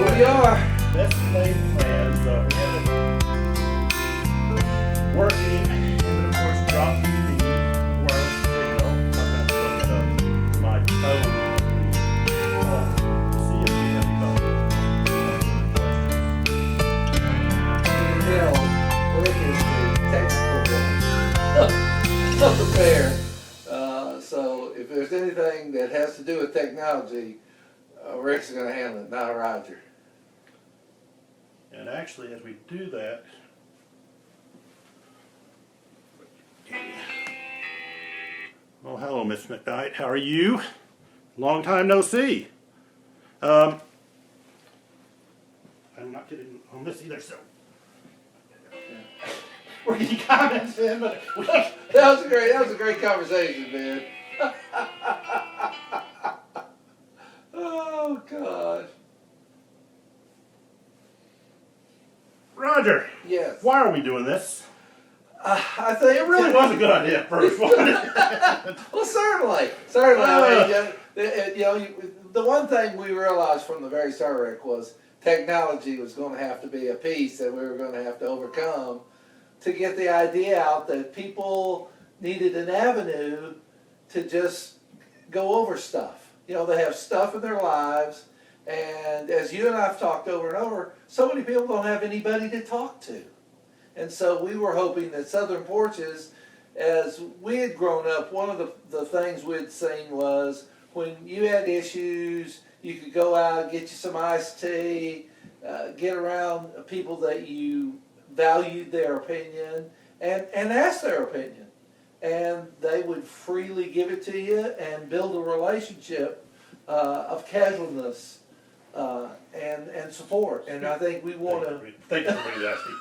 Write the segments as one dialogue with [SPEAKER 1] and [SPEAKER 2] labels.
[SPEAKER 1] Here we are.
[SPEAKER 2] Best laid plans. We have it working, and then of course dropped the worm signal. I'm going to look it up my phone. See if we have any questions.
[SPEAKER 1] Hell, Rick is the technical one. Unprepared. So if there's anything that has to do with technology, Rick's going to handle it, not Roger.
[SPEAKER 2] And actually, as we do that, oh, hello, Miss McKnight. How are you? Long time no see. I'm not getting on this either, so we're getting comments in, but
[SPEAKER 1] That was a great conversation, man. Oh God.
[SPEAKER 2] Roger,
[SPEAKER 1] Yes.
[SPEAKER 2] why are we doing this?
[SPEAKER 1] I think
[SPEAKER 2] It really was a good idea at first, wasn't it?
[SPEAKER 1] Well, certainly. I mean, the one thing we realized from the very start, Rick, was technology was going to have to be a piece that we were going to have to overcome to get the idea out that people needed an avenue to just go over stuff. You know, they have stuff in their lives, and as you and I have talked over and over, so many people don't have anybody to talk to. And so we were hoping that Southern Porches, as we had grown up, one of the things we'd seen was when you had issues, you could go out, get you some iced tea, get around people that you valued their opinion, and ask their opinion. And they would freely give it to you and build a relationship of casualness and support. And I think we want to.
[SPEAKER 2] Thank you for asking.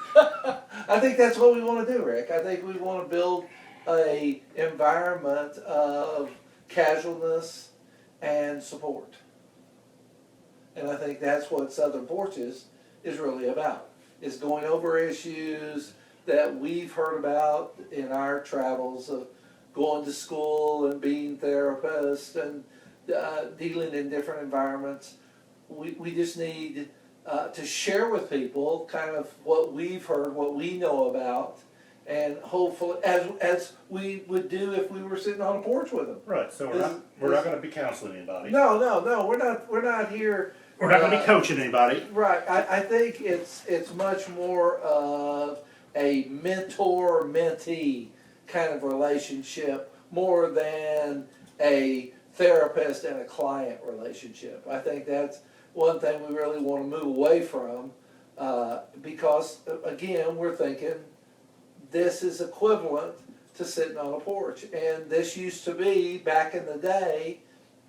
[SPEAKER 1] I think that's what we want to do, Rick. I think we want to build a environment of casualness and support. And I think that's what Southern Porches is really about. Is going over issues that we've heard about in our travels of going to school and being therapists and dealing in different environments. We just need to share with people kind of what we've heard, what we know about, and hopefully, as we would do if we were sitting on a porch with them.
[SPEAKER 2] Right. So we're not going to be counseling anybody.
[SPEAKER 1] No, we're not here.
[SPEAKER 2] We're not going to be coaching anybody.
[SPEAKER 1] Right. I think it's much more of a mentor-mentee kind of relationship more than a therapist and a client relationship. I think that's one thing we really want to move away from because, again, we're thinking this is equivalent to sitting on a porch. And this used to be, back in the day,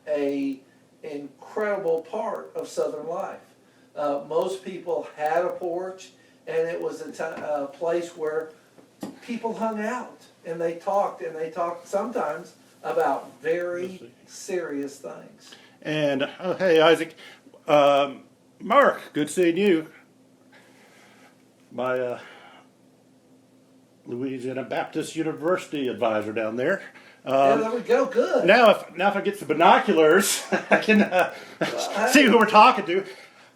[SPEAKER 1] a incredible part of Southern life. Most people had a porch, and it was a place where people hung out and they talked sometimes about very serious things.
[SPEAKER 2] And hey, Isaac, Mark, good seeing you. My Louisiana Baptist University advisor down there.
[SPEAKER 1] Yeah, there we go. Good.
[SPEAKER 2] Now if I get some binoculars, I can see who we're talking to.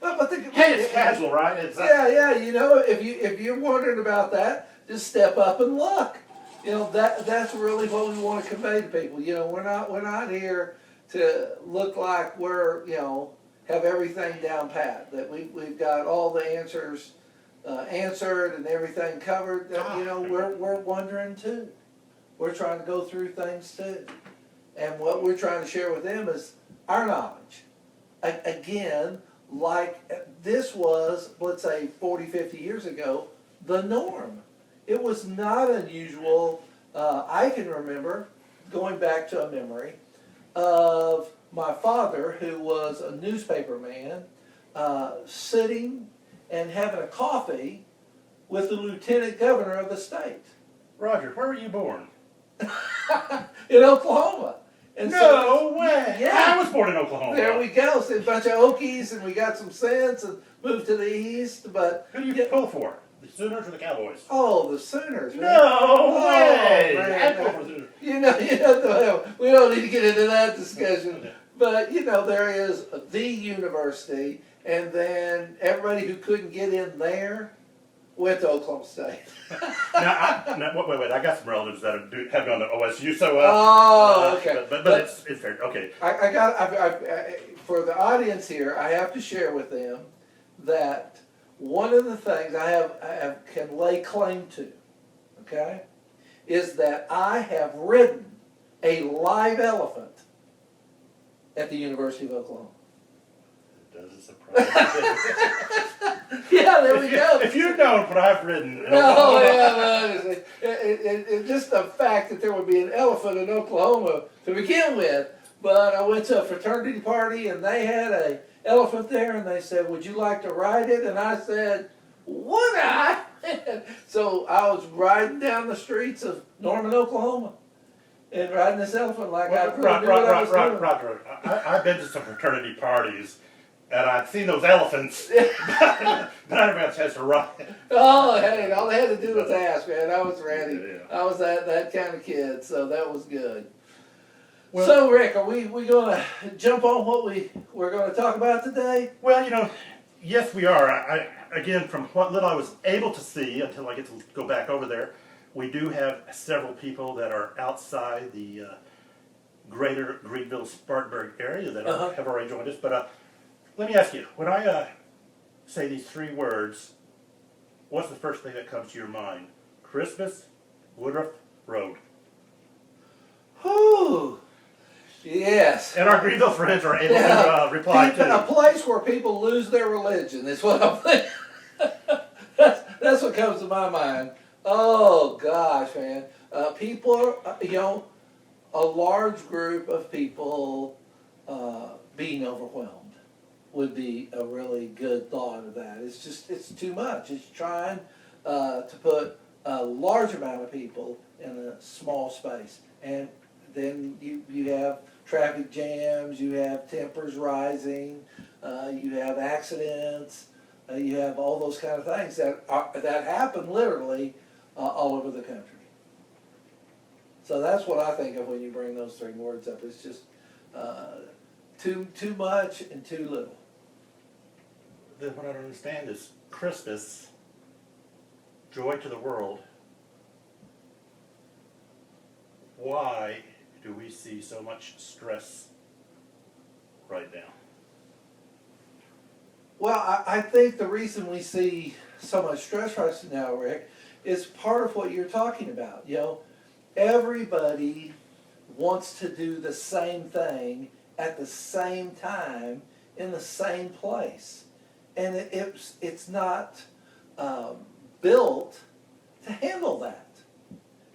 [SPEAKER 1] But
[SPEAKER 2] Hey, it's casual, right? It's,
[SPEAKER 1] yeah. You know, if you're wondering about that, just step up and look. You know, that's really what we want to convey to people. You know, we're not here to look like we're, you know, have everything down pat. That we've got all the answers answered and everything covered. You know, we're wondering too. We're trying to go through things too. And what we're trying to share with them is our knowledge. Again, like this was, let's say 40, 50 years ago, the norm. It was not unusual. I can remember, going back to a memory, of my father, who was a newspaper man, sitting and having a coffee with the lieutenant governor of the state.
[SPEAKER 2] Roger, where were you born?
[SPEAKER 1] In Oklahoma. And
[SPEAKER 2] No way!
[SPEAKER 1] Yeah.
[SPEAKER 2] I was born in Oklahoma.
[SPEAKER 1] There we go. So a bunch of Okies, and we got some sense and moved to the east. But
[SPEAKER 2] Who do you pull for? The Sooners or the Cowboys?
[SPEAKER 1] oh, the Sooners. Man.
[SPEAKER 2] No way!
[SPEAKER 1] man.
[SPEAKER 2] I pull for the Sooners.
[SPEAKER 1] You know, we don't need to get into that discussion. But, you know, there is the university, and then everybody who couldn't get in there went to Oklahoma State.
[SPEAKER 2] Wait, I got some relatives that have gone to OSU, so.
[SPEAKER 1] Oh, okay.
[SPEAKER 2] But it's fair. Okay.
[SPEAKER 1] For the audience here, I have to share with them that one of the things I can lay claim to, okay, is that I have ridden a live elephant at the University of Oklahoma.
[SPEAKER 2] It doesn't surprise me.
[SPEAKER 1] Yeah, there we go.
[SPEAKER 2] If you'd known what I've ridden in
[SPEAKER 1] Oh,
[SPEAKER 2] Oklahoma.
[SPEAKER 1] yeah, just the fact that there would be an elephant in Oklahoma to begin with. But I went to a fraternity party and they had a elephant there and they said, "Would you like to ride it?" And I said, "Would I?" So I was riding down the streets of Norman, Oklahoma, and riding this elephant like I really knew what I was doing.
[SPEAKER 2] Roger. I've been to some fraternity parties, and I've seen those elephants, but I never had a chance to ride.
[SPEAKER 1] Oh, hey, all they had to do was ask, man. I was ready.
[SPEAKER 2] Yeah.
[SPEAKER 1] I was that kind of kid, so that was good.
[SPEAKER 2] Well,
[SPEAKER 1] So, Rick, are we going to jump on what we're going to talk about today?
[SPEAKER 2] Well, yes, we are. Again, from what little I was able to see until I get to go back over there, we do have several people that are outside the greater Greenville-Spartanburg area that have already joined us. But let me ask you, when I say these three words, what's the first thing that comes to your mind? Christmas, Woodruff Road.
[SPEAKER 1] Whew. Yes.
[SPEAKER 2] And our Greenville friends are able to reply
[SPEAKER 1] A
[SPEAKER 2] to.
[SPEAKER 1] place where people lose their religion is what I'm thinking. That's what comes to my mind. Oh, gosh, man. People, a large group of people being overwhelmed would be a really good thought of that. It's too much. It's trying to put a large amount of people in a small space. And then you have traffic jams, you have tempers rising, you have accidents, you have all those kind of things that happen literally all over the country. So that's what I think of when you bring those three words up. It's just too much and too little.
[SPEAKER 2] Then what I don't understand is Christmas, joy to the world. Why do we see so much stress right now?
[SPEAKER 1] Well, I think the reason we see so much stress right now, Rick, is part of what you're talking about. Everybody wants to do the same thing at the same time in the same place. And it's not built to handle that.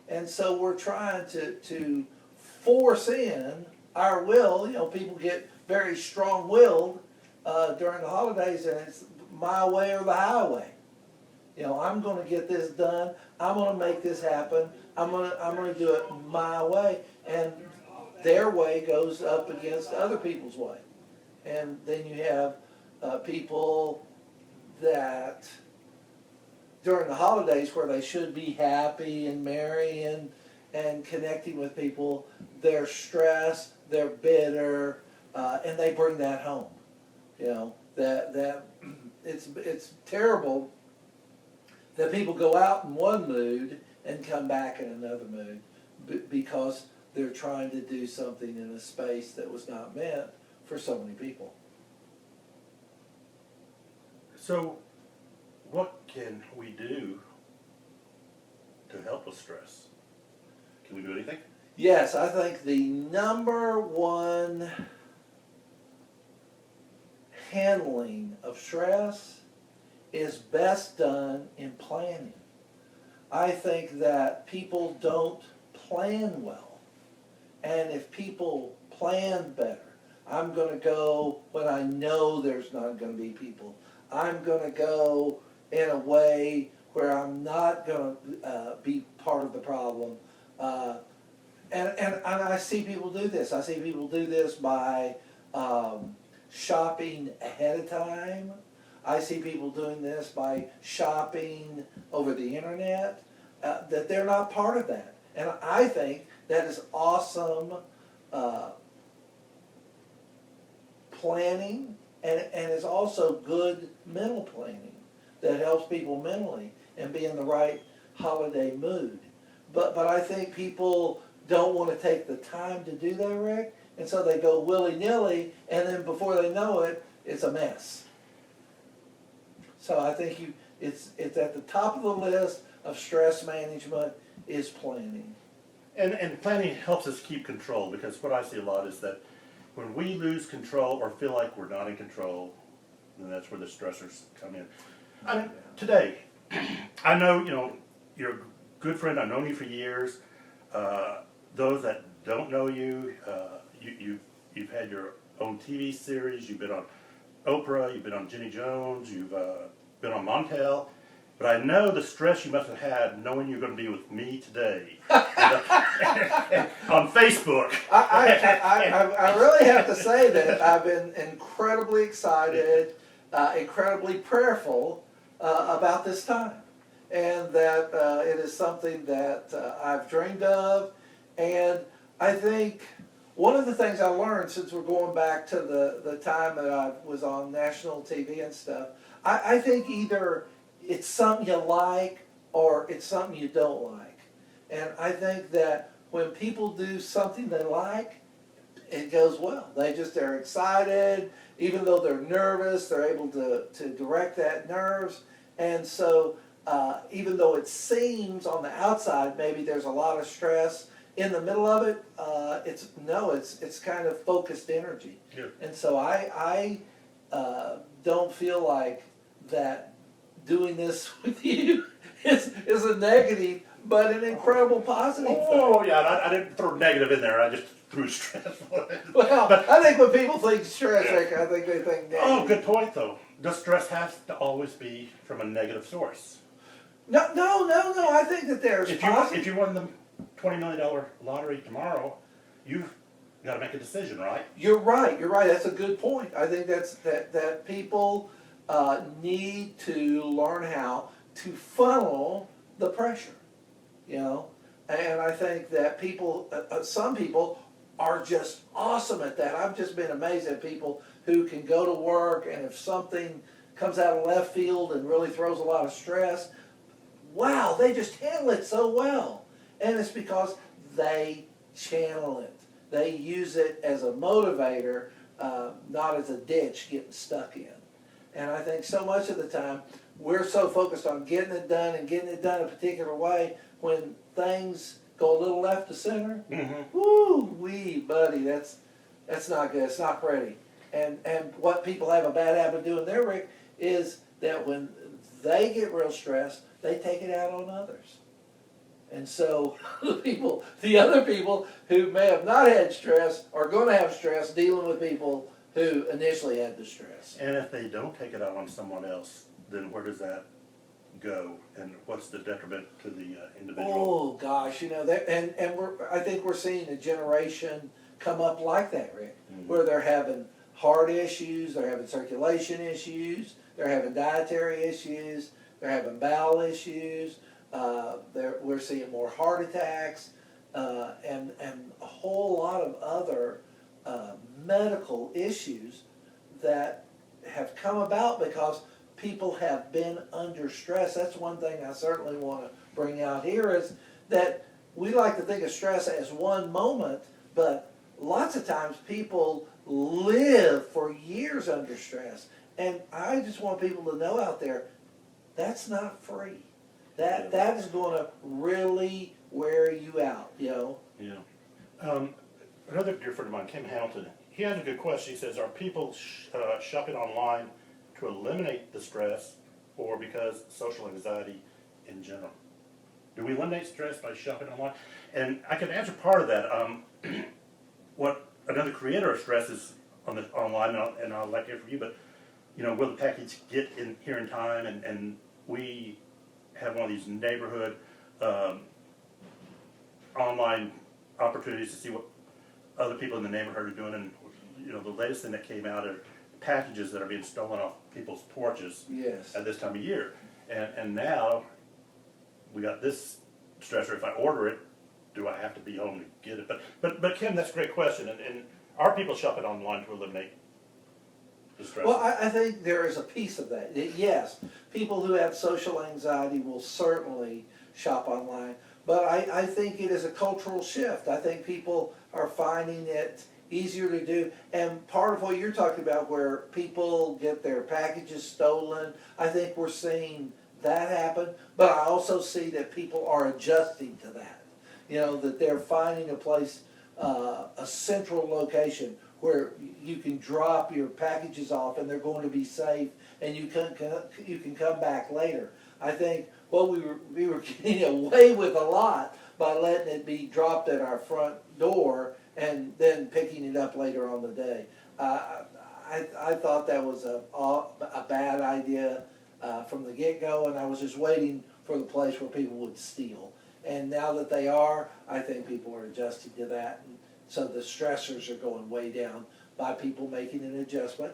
[SPEAKER 1] And so we're trying to force in our will. People get very strong-willed during the holidays, and it's my way or the highway. I'm going to get this done. I'm going to make this happen. I'm going to do it my way, and their way goes up against other people's way. And then you have people that during the holidays where they should be happy and merry and connecting with people, they're stressed, they're bitter, and they bring that home. That it's terrible that people go out in one mood and come back in another mood because they're trying to do something in a space that was not meant for so many people.
[SPEAKER 2] So, what can we do to help with stress? Can we do anything?
[SPEAKER 1] Yes, I think the number one handling of stress is best done in planning. I think that people don't plan well. And if people plan better, I'm going to go when I know there's not going to be people. I'm going to go in a way where I'm not going to be part of the problem. And I see people do this. I see people do this by shopping ahead of time. I see people doing this by shopping over the internet, that they're not part of that. And I think that is awesome planning and it's also good mental planning that helps people mentally and be in the right holiday mood. But I think people don't want to take the time to do that, Rick, and so they go willy-nilly, and then before they know it, it's a mess. So I think it's at the top of the list of stress management is planning.
[SPEAKER 2] And planning helps us keep control, because what I see a lot is that when we lose control or feel like we're not in control, then that's where the stressors come in. I mean, today, I know, you're a good friend. I've known you for years. Those that don't know you, you've had your own TV series. You've been on Oprah. You've been on Jenny Jones. You've been on Montel. But I know the stress you must have had knowing you're going to be with me today and on Facebook.
[SPEAKER 1] I really have to say that I've been incredibly excited, incredibly prayerful about this time, and that it is something that I've dreamed of. And I think one of the things I learned since we're going back to the time that I was on national TV and stuff, I think either it's something you like or it's something you don't like. And I think that when people do something they like, it goes well. They're excited, even though they're nervous, they're able to direct that nerves. And so even though it seems on the outside maybe there's a lot of stress, in the middle of it, it's kind of focused energy.
[SPEAKER 2] Yeah.
[SPEAKER 1] And so I don't feel like that doing this with you is a negative, but an incredible positive thing.
[SPEAKER 2] Oh, yeah, I didn't throw negative in there. I just threw stress.
[SPEAKER 1] Well, I think when people think stress, I think they think negative.
[SPEAKER 2] Oh, good point, though. Does stress have to always be from a negative source?
[SPEAKER 1] No. I think that there's
[SPEAKER 2] If you won the $20 million lottery tomorrow, you've got to make a decision, right?
[SPEAKER 1] You're right. That's a good point. I think that people need to learn how to funnel the pressure, And I think that some people are just awesome at that. I've just been amazed at people who can go to work, and if something comes out of left field and really throws a lot of stress, wow, they just handle it so well. And it's because they channel it. They use it as a motivator, not as a ditch getting stuck in. And I think so much of the time, we're so focused on getting it done and getting it done a particular way, when things go a little left to center, woo-wee, buddy, that's not good. It's not pretty. And what people have a bad habit of doing there, Rick, is that when they get real stressed, they take it out on others. And so the other people who may have not had stress are going to have stress dealing with people who initially had the stress.
[SPEAKER 2] And if they don't take it out on someone else, then where does that go? And what's the detriment to the individual?
[SPEAKER 1] Oh gosh, I think we're seeing a generation come up like that, Rick, where they're having heart issues, they're having circulation issues, they're having dietary issues, they're having bowel issues. We're seeing more heart attacks, and a whole lot of other medical issues that have come about because people have been under stress. That's one thing I certainly want to bring out here, is that we like to think of stress as one moment, but lots of times people live for years under stress. And I just want people to know out there, that's not free. That is going to really wear you out, Yeah.
[SPEAKER 2] Another dear friend of mine, Kim Hamilton, he had a good question. He says, are people shopping online to eliminate the stress, or because social anxiety in general? Do we eliminate stress by shopping online? And I can answer part of that. What another creator of stress is online, and I'll like to hear from you, but will the package get in here in time? And we have one of these neighborhood online opportunities to see what other people in the neighborhood are doing, and the latest thing that came out are packages that are being stolen off people's porches.
[SPEAKER 1] Yes.
[SPEAKER 2] At this time of year, and now we got this stressor. If I order it, do I have to be home to get it? But Kim, that's a great question. And are people shopping online to eliminate the stress.
[SPEAKER 1] Well, I think there is a piece of that. Yes, people who have social anxiety will certainly shop online, but I think it is a cultural shift. I think people are finding it easier to do, and part of what you're talking about, where people get their packages stolen, I think we're seeing that happen, but I also see that people are adjusting to that. You know, that they're finding a place, a central location where you can drop your packages off and they're going to be safe, and you can come back later. I think we were getting away with a lot by letting it be dropped at our front door and then picking it up later on the day. I thought that was a bad idea from the get-go, and I was just waiting for the place where people would steal. And now that they are, I think people are adjusting to that. And so the stressors are going way down by people making an adjustment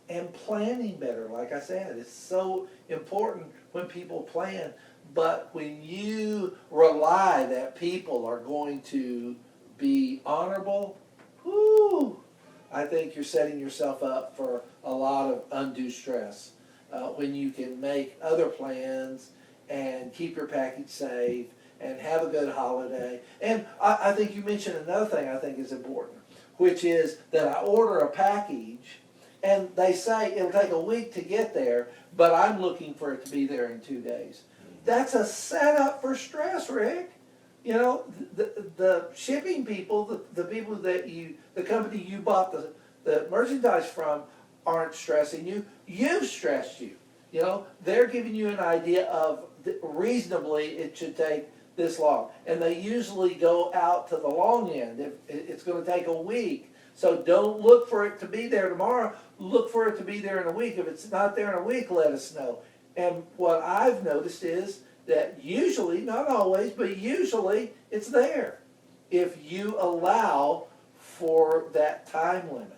[SPEAKER 1] and planning better. Like I said, it's so important when people plan. But when you rely that people are going to be honorable, whoo, I think you're setting yourself up for a lot of undue stress. When you can make other plans and keep your package safe and have a good holiday. And I think you mentioned another thing I think is important, which is that I order a package and they say it'll take a week to get there, but I'm looking for it to be there in 2 days. That's a setup for stress, Rick. You know, the shipping people, the people that the company you bought the merchandise from aren't stressing you. You've stressed you. You know, they're giving you an idea of reasonably it should take this long. And they usually go out to the long end. If it's going to take a week. So don't look for it to be there tomorrow. Look for it to be there in a week. If it's not there in a week, let us know. And what I've noticed is that usually, not always, but usually it's there if you allow for that time limit.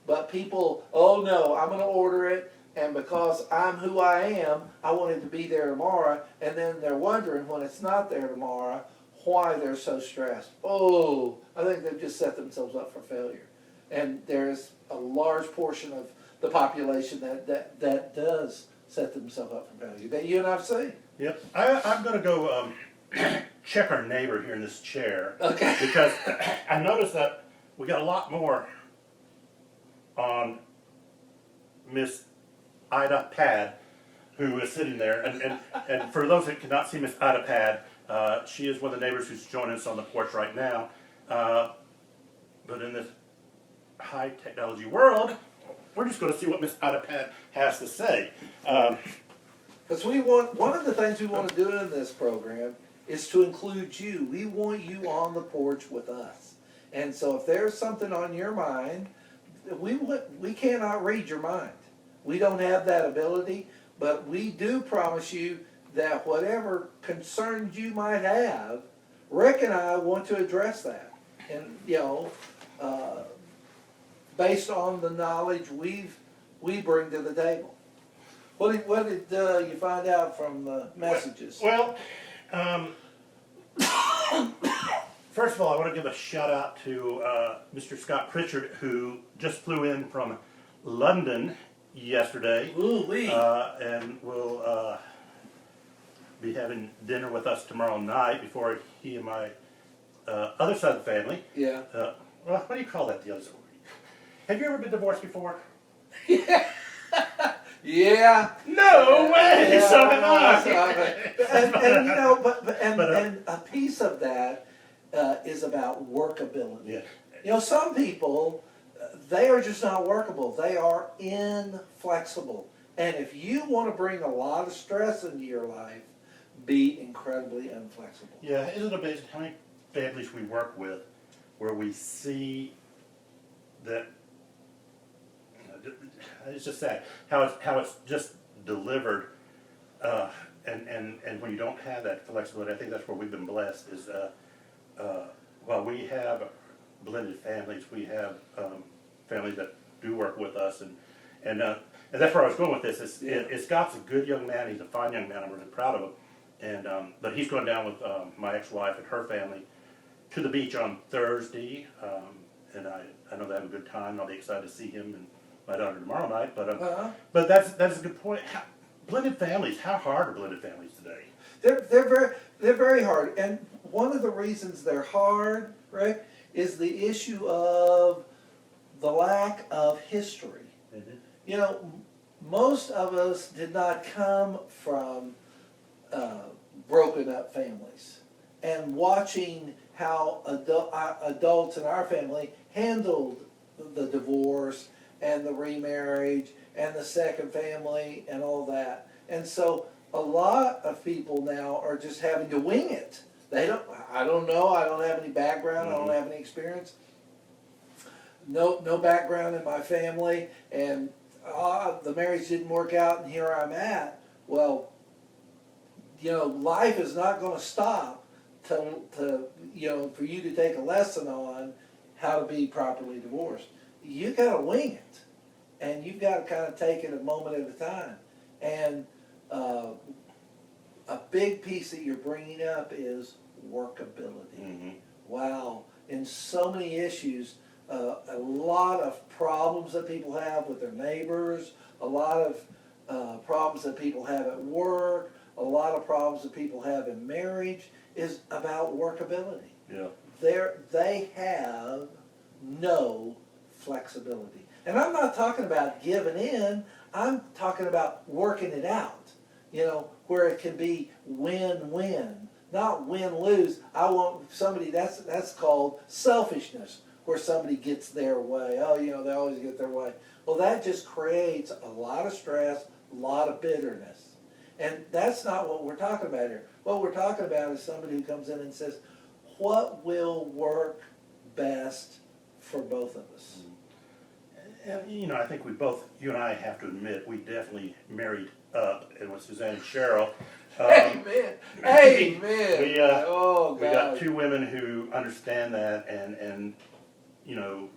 [SPEAKER 1] But people, oh no, I'm going to order it, and because I'm who I am, I want it to be there tomorrow, and then they're wondering when it's not there tomorrow why they're so stressed. Oh, I think they've just set themselves up for failure. And there's a large portion of the population that does set themselves up for failure, that you and I've seen.
[SPEAKER 2] Yep. I'm going to go check our neighbor here in this chair.
[SPEAKER 1] Okay.
[SPEAKER 2] Because I noticed that we got a lot more on Miss Ida Pad, who is sitting there. And for those that cannot see Miss Ida Pad, she is one of the neighbors who's joining us on the porch right now. But in this high technology world, we're just going to see what Miss Ida Pad has to say.
[SPEAKER 1] Because one of the things we want to do in this program is to include you. We want you on the porch with us. And so if there's something on your mind, we cannot read your mind. We don't have that ability, but we do promise you that whatever concerns you might have, Rick and I want to address that. And, you know, based on the knowledge we bring to the table. What did you find out from the messages?
[SPEAKER 2] Well, first of all, I want to give a shout out to Mr. Scott Pritchard, who just flew in from London yesterday.
[SPEAKER 1] Ooh-wee.
[SPEAKER 2] And will be having dinner with us tomorrow night before he and my other side of the family.
[SPEAKER 1] Yeah.
[SPEAKER 2] Well, what do you call that, the other side? Have you ever been divorced before?
[SPEAKER 1] Yeah.
[SPEAKER 2] No way!
[SPEAKER 1] Yeah,
[SPEAKER 2] So have I.
[SPEAKER 1] and you know, but a piece of that is about workability.
[SPEAKER 2] Yeah.
[SPEAKER 1] You know, some people, they are just not workable. They are inflexible. And if you want to bring a lot of stress into your life, be incredibly inflexible.
[SPEAKER 2] Yeah, isn't it amazing how many families we work with where we see that, it's just sad how it's just delivered, and when you don't have that flexibility, I think that's where we've been blessed is while we have blended families, we have families that do work with us, and that's where I was going with this. Scott's a good young man. He's a fine young man. I'm really proud of him. And but he's going down with my ex-wife and her family to the beach on Thursday, and I know they have a good time. I'll be excited to see him and my daughter tomorrow night.
[SPEAKER 1] Uh-huh.
[SPEAKER 2] But that's a good point. Blended families. How hard are blended families today?
[SPEAKER 1] They're very hard, and one of the reasons they're hard, Rick, is the issue of the lack of history.
[SPEAKER 2] Mm-hmm.
[SPEAKER 1] You know, most of us did not come from broken up families, and watching how adults in our family handled the divorce and the remarriage and the second family and all that. And so a lot of people now are just having to wing it. I don't know, I don't have any background, I don't have any experience. No background in my family, and the marriage didn't work out and here I'm at. Well, you know, life is not gonna stop to you know, for you to take a lesson on how to be properly divorced. You gotta wing it, and you've gotta kind of take it a moment at a time. And a big piece that you're bringing up is workability.
[SPEAKER 2] Mm-hmm.
[SPEAKER 1] Wow, in so many issues, a lot of problems that people have with their neighbors, a lot of problems that people have at work, a lot of problems that people have in marriage is about workability.
[SPEAKER 2] Yeah.
[SPEAKER 1] They have no flexibility. And I'm not talking about giving in, I'm talking about working it out, you know, where it can be win-win, not win-lose. I want somebody, that's called selfishness, where somebody gets their way. Oh, you know, they always get their way. Well, that just creates a lot of stress, a lot of bitterness. And that's not what we're talking about here. What we're talking about is somebody who comes in and says, what will work best for both of us?
[SPEAKER 2] And, you know, I think you and I have to admit, we definitely married up, and with Suzanne and Cheryl.
[SPEAKER 1] Amen. Amen.
[SPEAKER 2] We
[SPEAKER 1] oh,
[SPEAKER 2] we got
[SPEAKER 1] God.
[SPEAKER 2] two women who understand that, and you know,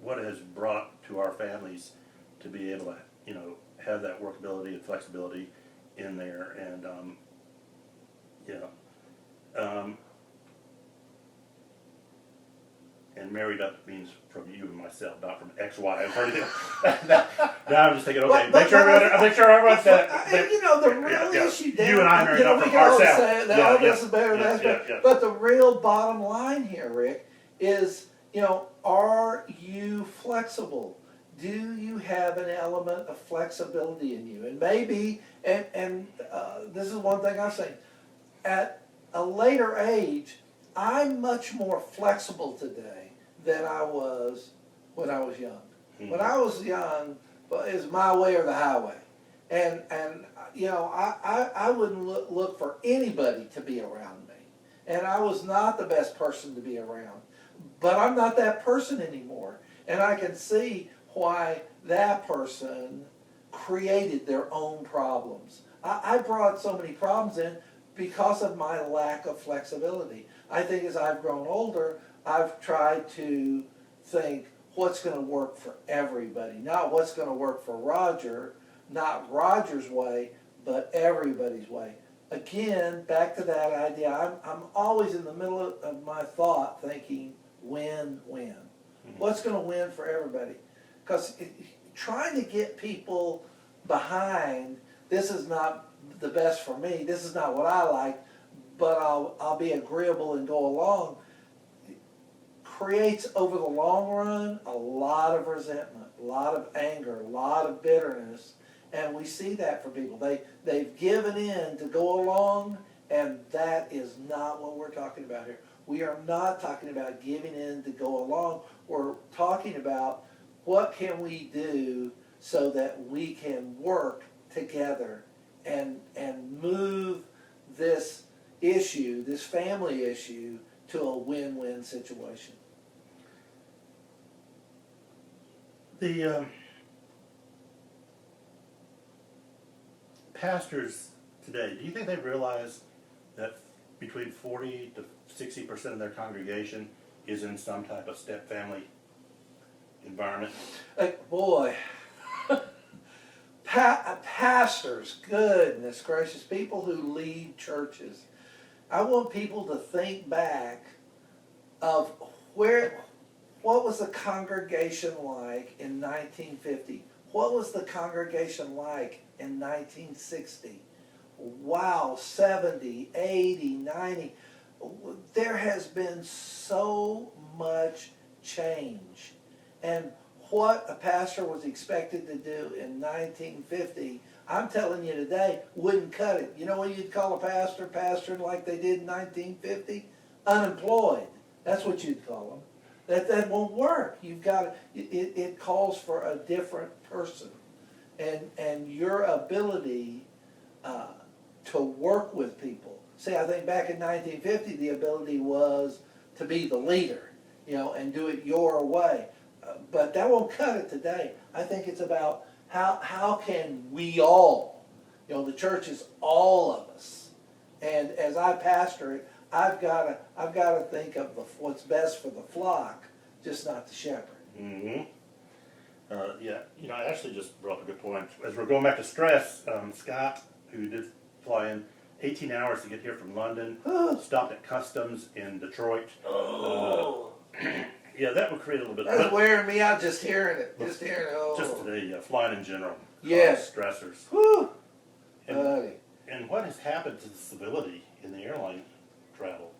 [SPEAKER 2] what it has brought to our families to be able to, you know, have that workability and flexibility in there, and and married up means from you and myself, not from X, Y, and anything. Now I'm just thinking, okay, make sure everyone's that.
[SPEAKER 1] You know, the real issue down,
[SPEAKER 2] you and I married
[SPEAKER 1] you know,
[SPEAKER 2] up
[SPEAKER 1] we
[SPEAKER 2] from
[SPEAKER 1] can always
[SPEAKER 2] ourselves.
[SPEAKER 1] say that, oh, this is better, that's better.
[SPEAKER 2] Yeah.
[SPEAKER 1] But the real bottom line here, Rick, is, you know, are you flexible? Do you have an element of flexibility in you? And maybe, and this is one thing I'm saying, at a later age, I'm much more flexible today than I was when I was young.
[SPEAKER 2] Mm-hmm.
[SPEAKER 1] When I was young, well, it was my way or the highway. And you know, I wouldn't look for anybody to be around me. And I was not the best person to be around. But I'm not that person anymore. And I can see why that person created their own problems. I brought so many problems in because of my lack of flexibility. I think as I've grown older, I've tried to think what's going to work for everybody, not what's going to work for Roger, not Roger's way, but everybody's way. Again, back to that idea, I'm always in the middle of my thought thinking win-win. Mm-hmm. What's going to win for everybody? Because trying to get people behind, this is not the best for me, this is not what I like, but I'll be agreeable and go along, creates over the long run a lot of resentment, a lot of anger, a lot of bitterness, and we see that for people. They've given in to go along, and that is not what we're talking about here. We are not talking about giving in to go along. We're talking about what can we do so that we can work together and move this issue, this family issue, to a win-win situation.
[SPEAKER 2] The pastors today, do you think they realize that between 40 to 60% of their congregation is in some type of step family environment?
[SPEAKER 1] Boy, pastors, goodness gracious, people who lead churches. I want people to think back of what was the congregation like in 1950? What was the congregation like in 1960? Wow, 70, 80, 90. There has been so much change. And what a pastor was expected to do in 1950, I'm telling you today, wouldn't cut it. You know what you'd call a pastor pastoring like they did in 1950? Unemployed. That's what you'd call them. That won't work. You've got it calls for a different person, and your ability to work with people. See, I think back in 1950, the ability was to be the leader, and do it your way. But that won't cut it today. I think it's about how can we all, the church is all of us, and as I pastor it, I've got to think of what's best for the flock, just not the shepherd.
[SPEAKER 2] Mm-hmm. Yeah, I actually just brought up a good point. As we're going back to stress, Scott, who did fly in 18 hours to get here from London, stopped at customs in Detroit. Yeah, that would create a little bit of...
[SPEAKER 1] That's wearing me out just hearing it. Just hearing it. Oh.
[SPEAKER 2] Just today, flying in general.
[SPEAKER 1] Yes.
[SPEAKER 2] Stressors.
[SPEAKER 1] Whew.
[SPEAKER 2] And what has happened to the civility in the airline travel?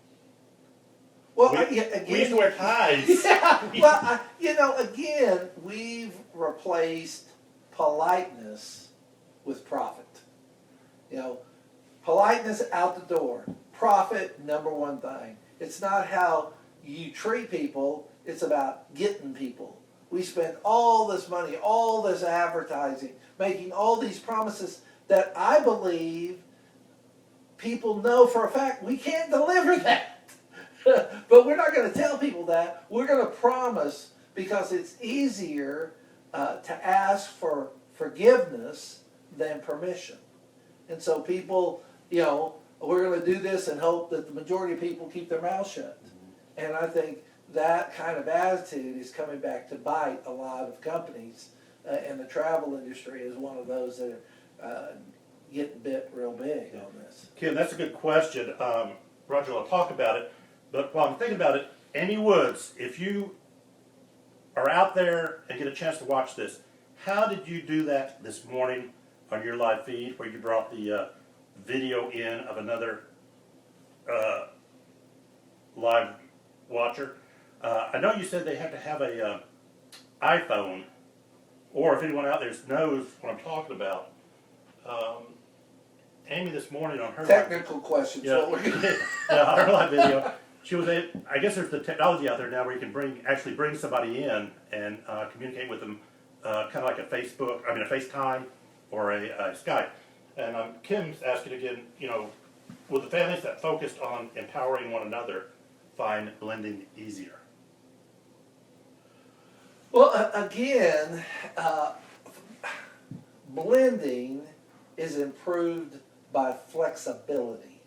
[SPEAKER 1] Well,
[SPEAKER 2] we
[SPEAKER 1] again,
[SPEAKER 2] used to wear ties.
[SPEAKER 1] Yeah. Well, again, we've replaced politeness with profit. Politeness out the door. Profit, number one thing. It's not how you treat people. It's about getting people. We spend all this money, all this advertising, making all these promises that I believe people know for a fact we can't deliver that. But we're not going to tell people that. We're going to promise because it's easier to ask for forgiveness than permission. And so people, we're going to do this and hope that the majority of people keep their mouths shut. And I think that kind of attitude is coming back to bite a lot of companies, and the travel industry is one of those that are getting bit real big on this.
[SPEAKER 2] Kim, that's a good question. Roger will talk about it, but while I'm thinking about it, Amy Woods, if you are out there and get a chance to watch this, how did you do that this morning on your live feed where you brought the video in of another live watcher? I know you said they have to have a iPhone, or if anyone out there knows what I'm talking about. Amy this morning on her
[SPEAKER 1] technical questions.
[SPEAKER 2] yeah,
[SPEAKER 1] What we're gonna
[SPEAKER 2] on her live video, she was I guess there's the technology out there now where you can bring somebody in and communicate with them, kind of like a FaceTime or a Skype. And Kim's asking again, will the families that focused on empowering one another find blending easier?
[SPEAKER 1] Well, again, blending is improved by flexibility.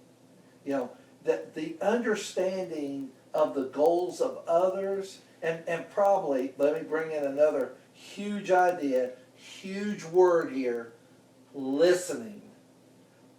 [SPEAKER 1] That the understanding of the goals of others, and probably, let me bring in another huge idea, huge word here, listening.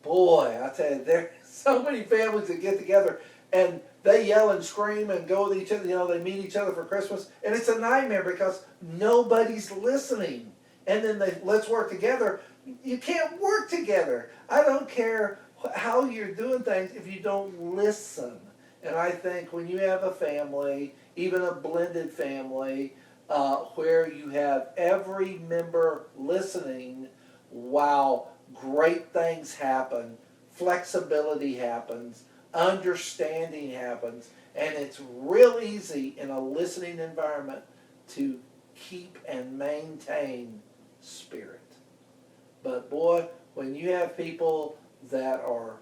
[SPEAKER 1] Boy, I tell you, there's so many families that get together and they yell and scream and go with each other. They meet each other for Christmas, and it's a nightmare because nobody's listening. And then let's work together. You can't work together. I don't care how you're doing things if you don't listen. And I think when you have a family, even a blended family, where you have every member listening, wow, great things happen, flexibility happens, understanding happens, and it's real easy in a listening environment to keep and maintain spirit. But boy, when you have people that are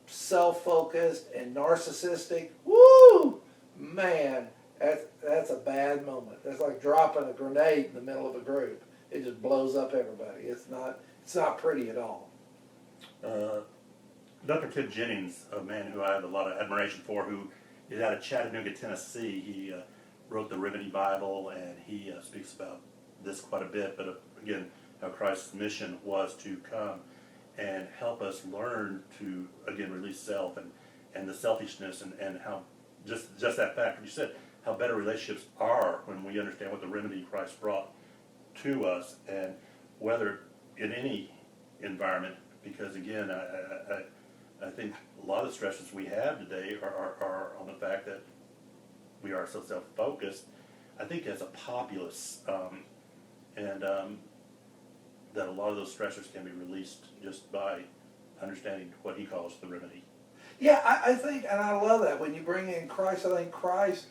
[SPEAKER 1] self-focused and narcissistic, woo, man, that's a bad moment. That's like dropping a grenade in the middle of a group. It just blows up everybody. It's not pretty at all.
[SPEAKER 2] Dr. Tim Jennings, a man who I have a lot of admiration for, who is out of Chattanooga, Tennessee. He wrote the Remedy Bible, and he speaks about this quite a bit, but again, how Christ's mission was to come and help us learn to, again, release self and the selfishness and how just that fact, you said, how better relationships are when we understand what the remedy Christ brought to us, and whether in any environment, because again, I think a lot of the stresses we have today are on the fact that we are so self-focused. I think as a populace, that a lot of those stressors can be released just by understanding what he calls the remedy.
[SPEAKER 1] Yeah, I think, and I love that when you bring in Christ. I think Christ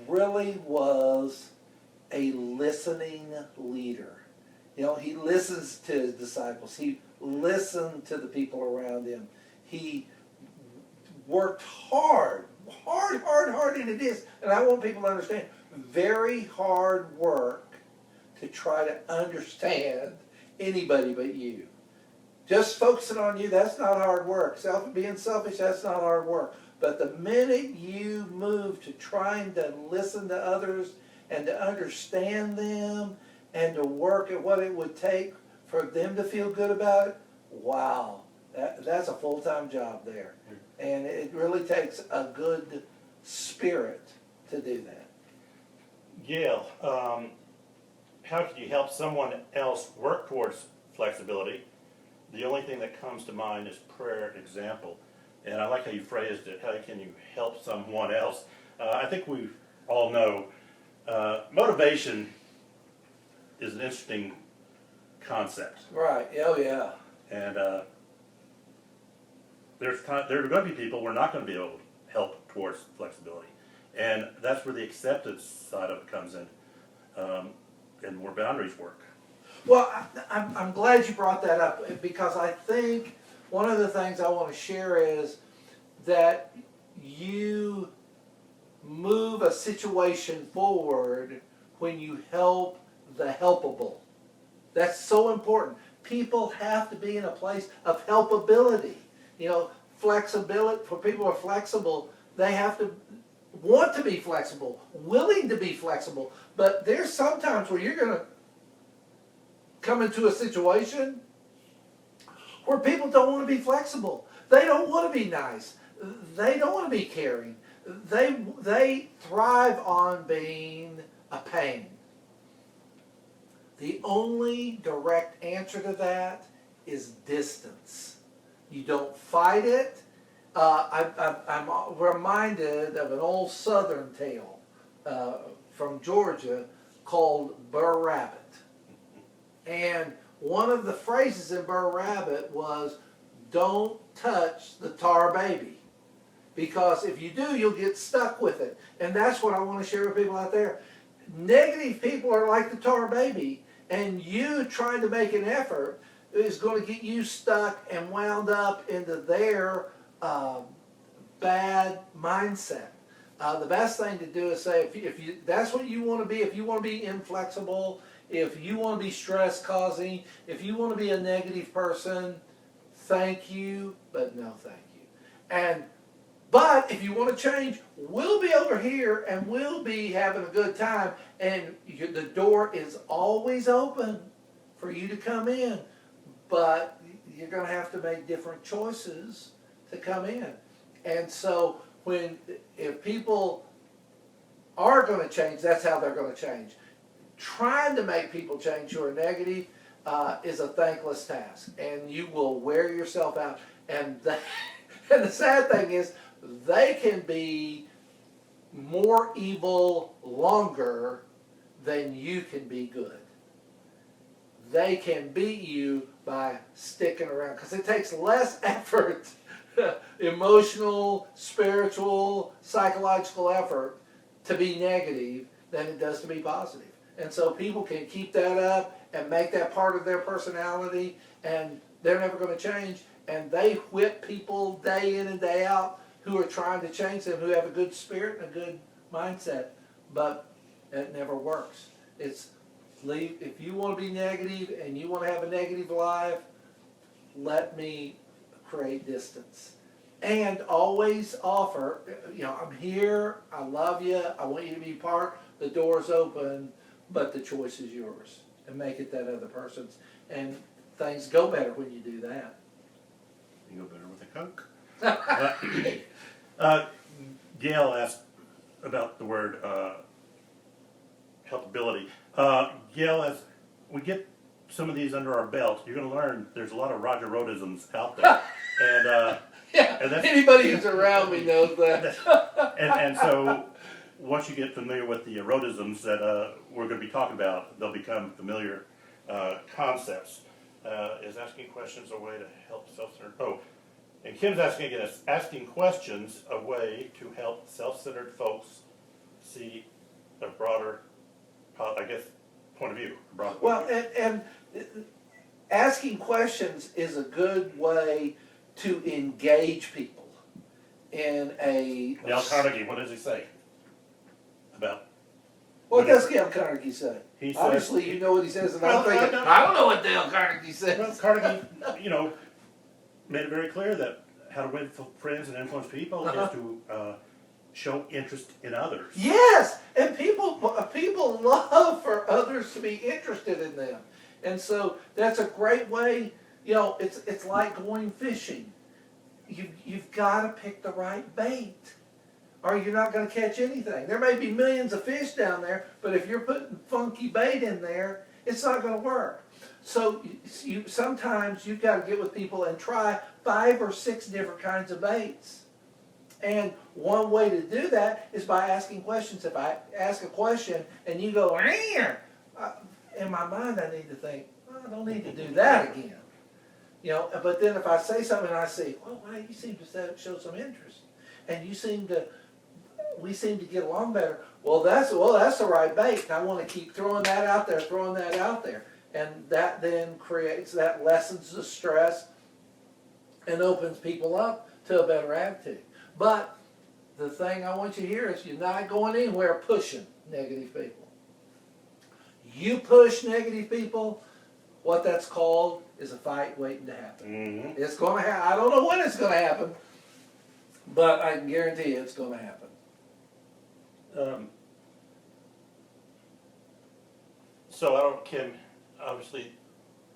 [SPEAKER 1] really was a listening leader. You know, he listens to his disciples. He listened to the people around him. He worked hard, and it is, and I want people to understand, very hard work to try to understand anybody but you. Just focusing on you, that's not hard work. Being selfish, that's not hard work. But the minute you move to trying to listen to others and to understand them and to work at what it would take for them to feel good about it, wow, that's a full-time job there. And it really takes a good spirit to do that.
[SPEAKER 2] Gail, how can you help someone else work towards flexibility? The only thing that comes to mind is prayer and example. And I like how you phrased it. How can you help someone else? I think we all know motivation is an interesting concept.
[SPEAKER 1] Right, oh yeah.
[SPEAKER 2] And there are going to be people we're not going to be able to help towards flexibility. And that's where the acceptance side of it comes in, and where boundaries work.
[SPEAKER 1] Well, I'm glad you brought that up, because I think one of the things I want to share is that you move a situation forward when you help the helpable. That's so important. People have to be in a place of helpability. You know, flexibility, for people who are flexible, they have to want to be flexible, willing to be flexible. But there's sometimes where you're going to come into a situation where people don't want to be flexible. They don't want to be nice. They don't want to be caring. They thrive on being a pain. The only direct answer to that is distance. You don't fight it. I'm reminded of an old Southern tale from Georgia called Burr Rabbit. And one of the phrases in Burr Rabbit was, don't touch the tar baby. Because if you do, you'll get stuck with it. And that's what I want to share with people out there. Negative people are like the tar baby, and you trying to make an effort is going to get you stuck and wound up into their bad mindset. The best thing to do is say, if you that's what you want to be, if you want to be inflexible, if you want to be stress causing, if you want to be a negative person, thank you, but no thank you. But if you want to change, we'll be over here and we'll be having a good time, and the door is always open for you to come in, but you're going to have to make different choices to come in. And so if people are going to change, that's how they're going to change. Trying to make people change who are negative is a thankless task, and you will wear yourself out. And the sad thing is, they can be more evil longer than you can be good. They can beat you by sticking around, because it takes less effort, emotional, spiritual, psychological effort, to be negative than it does to be positive. And so people can keep that up and make that part of their personality, and they're never going to change. And they whip people day in and day out who are trying to change them, who have a good spirit and a good mindset. But it never works. It's if you want to be negative and you want to have a negative life, let me create distance. And always offer, I'm here, I love you, I want you to be part, the door's open, but the choice is yours. And make it that other person's. And things go better when you do that.
[SPEAKER 2] You go better with a Coke. Gail asked about the word helpability. Gail, as we get some of these under our belt, you're going to learn there's a lot of Roger Rotisms out there, and
[SPEAKER 1] Yeah,
[SPEAKER 2] and that's,
[SPEAKER 1] anybody who's around me knows that.
[SPEAKER 2] and so once you get familiar with the erotisms that we're going to be talking about, they'll become familiar concepts. Is asking questions a way to help self-centered? Oh, and Kim's asking again, is asking questions a way to help self-centered folks see a broader, I guess, point of view? A broader point
[SPEAKER 1] Well,
[SPEAKER 2] of view.
[SPEAKER 1] and asking questions is a good way to engage people in a.
[SPEAKER 2] Dale Carnegie, what does he say about?
[SPEAKER 1] What does Dale Carnegie say?
[SPEAKER 2] He says-
[SPEAKER 1] Obviously, you know what he says, and
[SPEAKER 2] Well,
[SPEAKER 1] I'm thinking,
[SPEAKER 2] I
[SPEAKER 1] I don't know what Dale Carnegie
[SPEAKER 2] Well,
[SPEAKER 1] says.
[SPEAKER 2] Carnegie, made it very clear that how to win friends and influence people
[SPEAKER 1] Uh-huh.
[SPEAKER 2] is to show interest in others.
[SPEAKER 1] Yes, and people love for others to be interested in them, and so that's a great way. It's like going fishing. You've got to pick the right bait, or you're not going to catch anything. There may be millions of fish down there, but if you're putting funky bait in there, it's not going to work. So sometimes you've got to get with people and try 5 or 6 different kinds of baits. And one way to do that is by asking questions. If I ask a question and you go, in my mind I need to think, I don't need to do that again. But then if I say something and I say, well, wow, you seem to show some interest, and we seem to get along better. Well, that's the right bait. And I want to keep throwing that out there, and that then lessens the stress and opens people up to a better attitude. But the thing I want you to hear is you're not going anywhere pushing negative people. You push negative people, what that's called is a fight waiting to happen.
[SPEAKER 2] Mm-hmm.
[SPEAKER 1] It's going to happen. I don't know when it's going to happen, but I can guarantee you it's going to happen.
[SPEAKER 2] So I don't, Kim, obviously,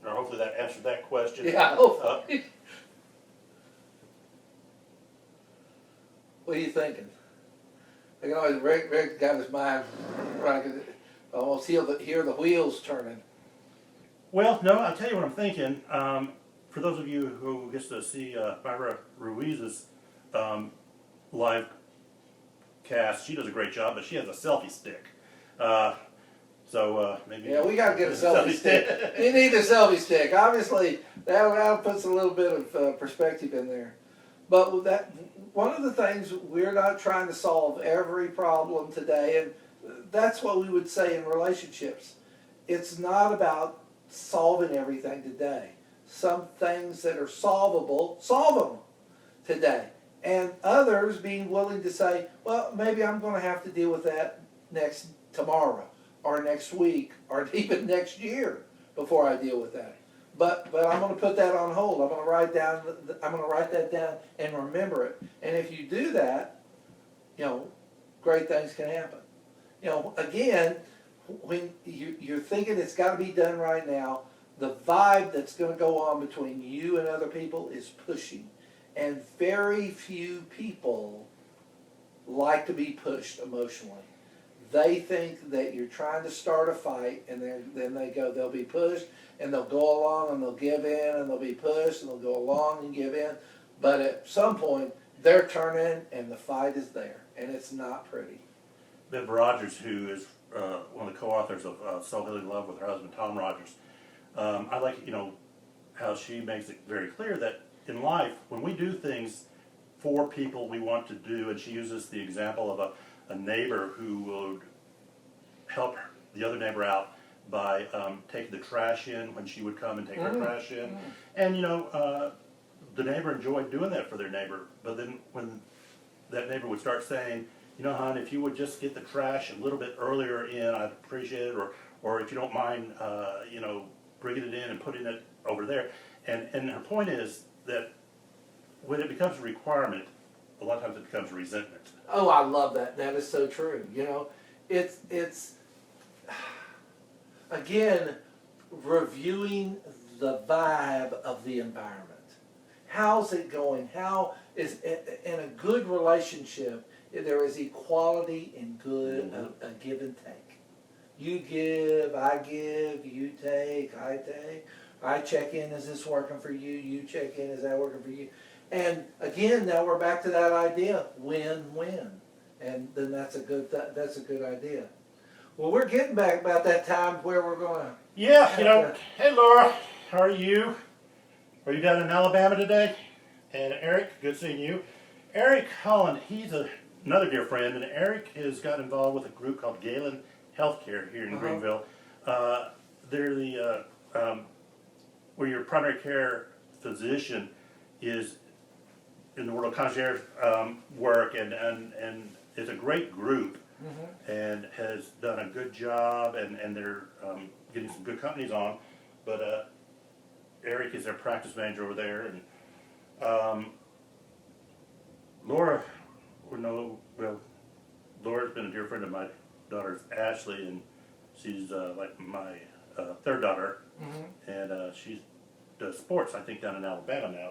[SPEAKER 2] or hopefully that answered that question.
[SPEAKER 1] Yeah, hopefully. What are you thinking? I can always, Rick got his mind, I could almost hear the wheels turning.
[SPEAKER 2] Well, no, I'll tell you what I'm thinking. For those of you who gets to see Myra Ruiz's live cast, she does a great job, but she has a selfie stick. So maybe.
[SPEAKER 1] Yeah, we got to get a selfie stick. You need a selfie stick. Obviously, that puts a little bit of perspective in there. But with that, one of the things, we're not trying to solve every problem today, and that's what we would say in relationships. It's not about solving everything today. Some things that are solvable, solve them today. And others being willing to say, well, maybe I'm going to have to deal with that tomorrow, or next week, or even next year before I deal with that. But I'm going to put that on hold. I'm going to write that down and remember it. And if you do that, great things can happen. Again, when you're thinking it's got to be done right now, the vibe that's going to go on between you and other people is pushing. And very few people like to be pushed emotionally. They think that you're trying to start a fight, and then they'll be pushed, and they'll go along, and they'll give in, and they'll be pushed, and they'll go along and give in. But at some point, they're turning, and the fight is there, and it's not pretty.
[SPEAKER 2] Bev Rogers, who is one of the co-authors of Soul Healing Love with her husband Tom Rogers, I like how she makes it very clear that in life, when we do things for people we want to do, and she uses the example of a neighbor who would help the other neighbor out by taking the trash in when she would come and take her trash in. And the neighbor enjoyed doing that for their neighbor, but then when that neighbor would start saying, hon, if you would just get the trash a little bit earlier in, I'd appreciate it, or if you don't mind, bringing it in and putting it over there. And her point is that when it becomes a requirement, a lot of times it becomes resentment.
[SPEAKER 1] Oh, I love that. That is so true. It's again, reviewing the vibe of the environment. How's it going? How is in a good relationship there is equality in good, a give and take. You give, I give, you take, I take. I check in, is this working for you? You check in, is that working for you? And again, now we're back to that idea, win-win. And then that's a good idea. Well, we're getting back about that time where we're gonna.
[SPEAKER 2] Yeah, you know, hey Laura, how are you? Are you down in Alabama today? And Eric, good seeing you. Eric Holland, he's another dear friend, and Eric has got involved with a group called Galen Healthcare here in Greenville. They're the where your primary care physician is in the world of concierge work, and it's a great group, and has done a good job, and they're getting some good companies on. But Eric is their practice manager over there, and Laura, Laura's been a dear friend of my daughter's, Ashley, and she's like my third daughter, and she does sports, I think, down in Alabama now.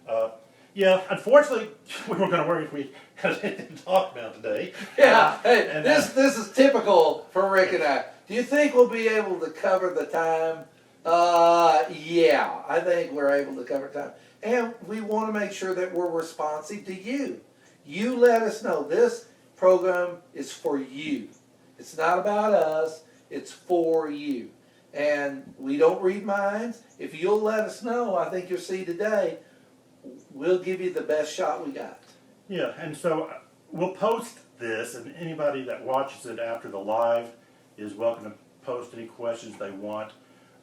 [SPEAKER 2] But yeah, unfortunately, we were going to worry if we had anything to talk about today.
[SPEAKER 1] Yeah, hey,
[SPEAKER 2] and,
[SPEAKER 1] this is typical for Rick and I. Do you think we'll be able to cover the time? Yeah, I think we're able to cover time. And we want to make sure that we're responsive to you. You let us know. This program is for you. It's not about us, it's for you. And we don't read minds. If you'll let us know, I think you'll see today, we'll give you the best shot we got.
[SPEAKER 2] Yeah, and so we'll post this, and anybody that watches it after the live is welcome to post any questions they want.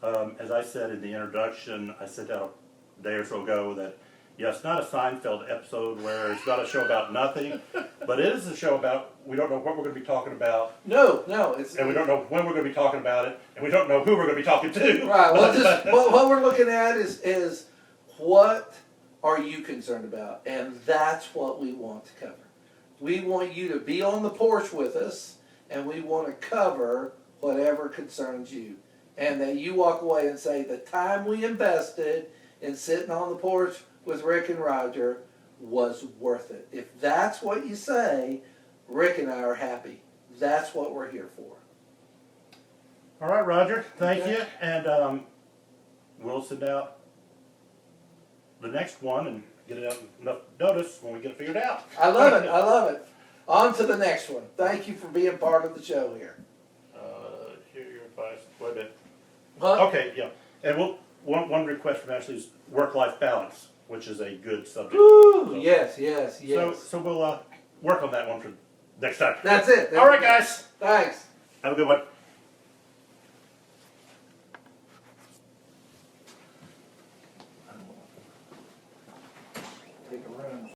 [SPEAKER 2] As I said in the introduction, I sent out a day or so ago that, yeah, it's not a Seinfeld episode where it's not a show about nothing, but it is a show about, we don't know what we're going to be talking about.
[SPEAKER 1] No, it's...
[SPEAKER 2] And we don't know when we're going to be talking about it, and we don't know who we're going to be talking to.
[SPEAKER 1] Right, well, what we're looking at is what are you concerned about? And that's what we want to cover. We want you to be on the porch with us, and we want to cover whatever concerns you. And that you walk away and say, the time we invested in sitting on the porch with Rick and Roger was worth it. If that's what you say, Rick and I are happy. That's what we're here for.
[SPEAKER 2] All right, Roger, thank you. And we'll send out the next one and get it out enough notice when we get it figured out.
[SPEAKER 1] I love it. I love it. On to the next one. Thank you for being part of the show here.
[SPEAKER 2] Hear your advice. Wait a minute.
[SPEAKER 1] Huh?
[SPEAKER 2] Okay, yeah. And one request from Ashley is work-life balance, which is a good subject.
[SPEAKER 1] Woo!
[SPEAKER 2] So-
[SPEAKER 1] Yes.
[SPEAKER 2] So we'll work on that one for next time.
[SPEAKER 1] That's it.
[SPEAKER 2] All right, guys.
[SPEAKER 1] Thanks.
[SPEAKER 2] Have a good one.